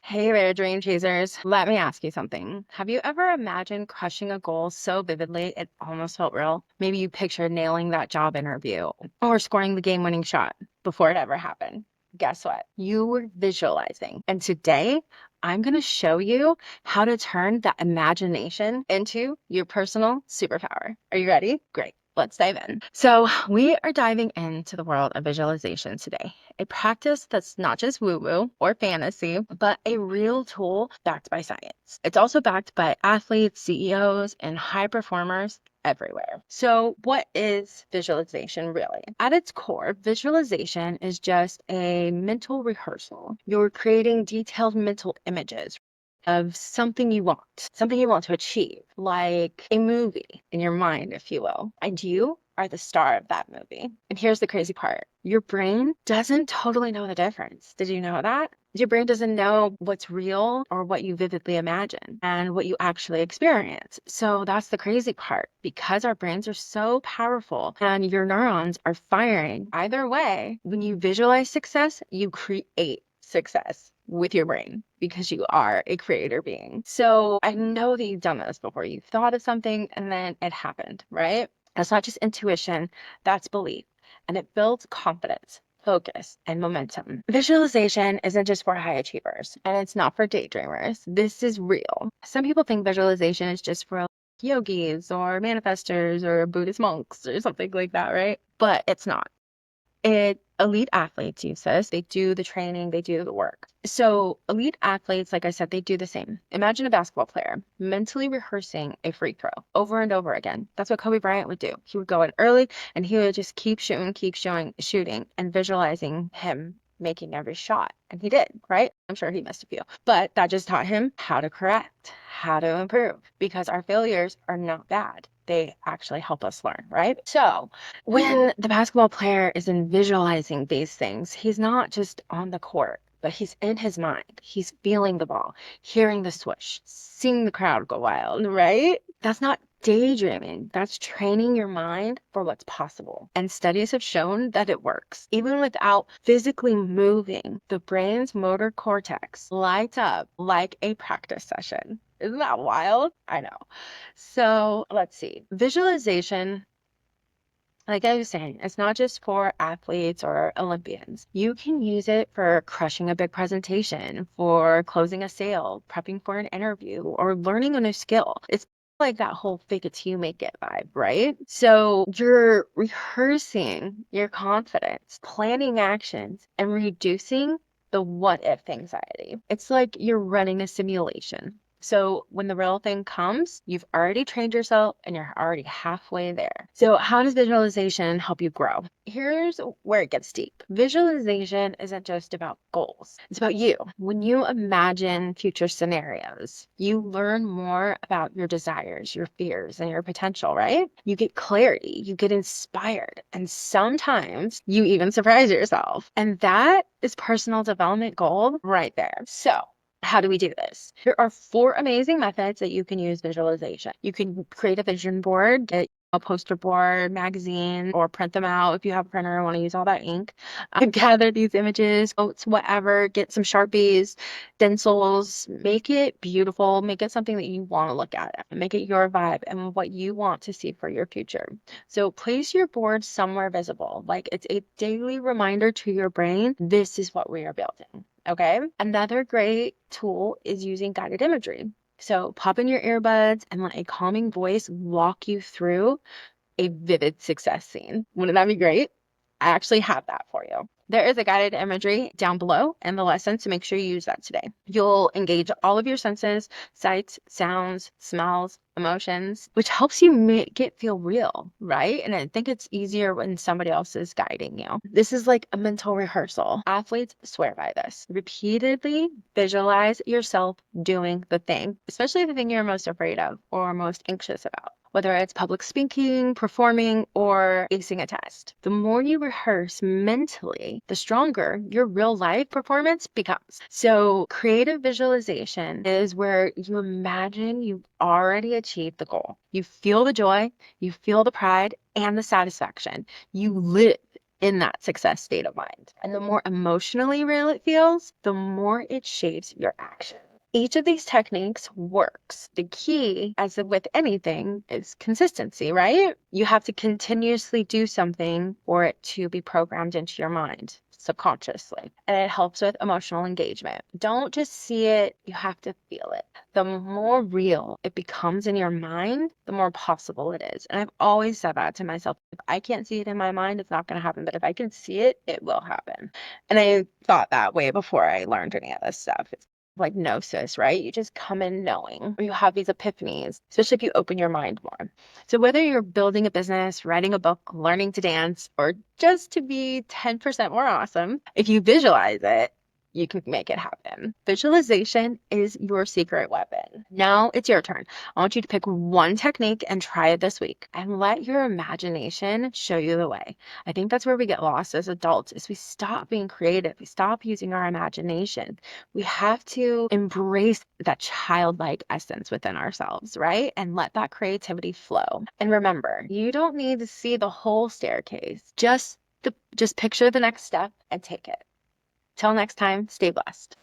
Hey there, dream chasers. Let me ask you something. Have you ever imagined crushing a goal so vividly it almost felt real? Maybe you pictured nailing that job interview or scoring the game-winning shot before it ever happened. Guess what? You were visualizing. And today, I'm going to show you how to turn that imagination into your personal superpower. Are you ready? Great. Let's dive in. So, we are diving into the world of visualization today, a practice that's not just woo woo or fantasy, but a real tool backed by science. It's also backed by athletes, CEOs, and high performers everywhere. So, what is visualization really? At its core, visualization is just a mental rehearsal. You're creating detailed mental images of something you want to achieve, like a movie in your mind, if you will. And you are the star of that movie. And here's the crazy part. Your brain doesn't totally know the difference. Did you know that? Your brain doesn't know what's real or what you vividly imagine and what you actually experience. So that's the crazy part. Because our brains are so powerful and your neurons are firing either way, when you visualize success, you create success with your brain because you are a creator being. So I know that you've done this before. You thought of something and then it happened, right? That's not just intuition, that's belief. And it builds confidence, focus, and momentum. Visualization isn't just for high achievers and it's not for daydreamers. This is real. Some people think visualization is just for yogis or manifestors or Buddhist monks or something like that, right? But it's not. Elite athletes use this. They do the training, they do the work. So elite athletes, like I said, they do the same. Imagine a basketball player mentally rehearsing a free throw over and over again. That's what Kobe Bryant would do. He would go in early and he would just keep shooting, and visualizing him making every shot. And he did, right? I'm sure he missed a few. But that just taught him how to correct, how to improve, because our failures are not bad. They actually help us learn, right? So when the basketball player is in visualizing these things, he's not just on the court, but he's in his mind. He's feeling the ball, hearing the swoosh, seeing the crowd go wild, right? That's not daydreaming. That's training your mind for what's possible. And studies have shown that it works. Even without physically moving, the brain's motor cortex lights up like a practice session. Isn't that wild? I know. So let's see. Visualization, like I was saying, it's not just for athletes or Olympians. You can use it for crushing a big presentation, for closing a sale, prepping for an interview, or learning a new skill. It's like that whole fake it till you make it vibe, right? So you're rehearsing your confidence, planning actions, and reducing the what if anxiety. It's like you're running a simulation. So when the real thing comes, you've already trained yourself and you're already halfway there. So how does visualization help you grow? Here's where it gets deep. Visualization isn't just about goals. It's about you. When you imagine future scenarios, you learn more about your desires, your fears, and your potential, right? You get clarity, you get inspired, and sometimes you even surprise yourself. And that is personal development gold right there. So how do we do this? Here are 4 amazing methods that you can use visualization. You can create a vision board, get a poster board, magazine, or print them out if you have a printer and want to use all that ink. Gather these images, quotes, whatever, get some Sharpies, stencils, make it beautiful, make it something that you want to look at, make it your vibe and what you want to see for your future. So place your board somewhere visible, like it's a daily reminder to your brain, this is what we are building. Okay. Another great tool is using guided imagery. So pop in your earbuds and let a calming voice walk you through a vivid success scene. Wouldn't that be great? I actually have that for you. There is a guided imagery down below in the lesson, so make sure you use that today. You'll engage all of your senses, sights, sounds, smells, emotions, which helps you make it feel real, right? And I think it's easier when somebody else is guiding you. This is like a mental rehearsal. Athletes swear by this. Repeatedly visualize yourself doing the thing, especially the thing you're most afraid of or most anxious about, whether it's public speaking, performing, or acing a test. The more you rehearse mentally, the stronger your real life performance becomes. So creative visualization is where you imagine you've already achieved the goal. You feel the joy, you feel the pride and the satisfaction. You live in that success state of mind. And the more emotionally real it feels, the more it shapes your action. Each of these techniques works. The key, as with anything, is consistency, right? You have to continuously do something for it to be programmed into your mind subconsciously. And it helps with emotional engagement. Don't just see it, you have to feel it. The more real it becomes in your mind, the more possible it is. And I've always said that to myself. If I can't see it in my mind, it's not going to happen. But if I can see it, it will happen. And I thought that way before I learned any of this stuff. It's like gnosis, right? You just come in knowing, or you have these epiphanies, especially if you open your mind more. So whether you're building a business, writing a book, learning to dance, or just to be 10% more awesome, if you visualize it, you can make it happen. Visualization is your secret weapon. Now it's your turn. I want you to pick one technique and try it this week and let your imagination show you the way. I think that's where we get lost as adults is we stop being creative. We stop using our imagination. We have to embrace that childlike essence within ourselves, right? And let that creativity flow. And remember, you don't need to see the whole staircase. Just picture the next step and take it. Till next time, stay blessed.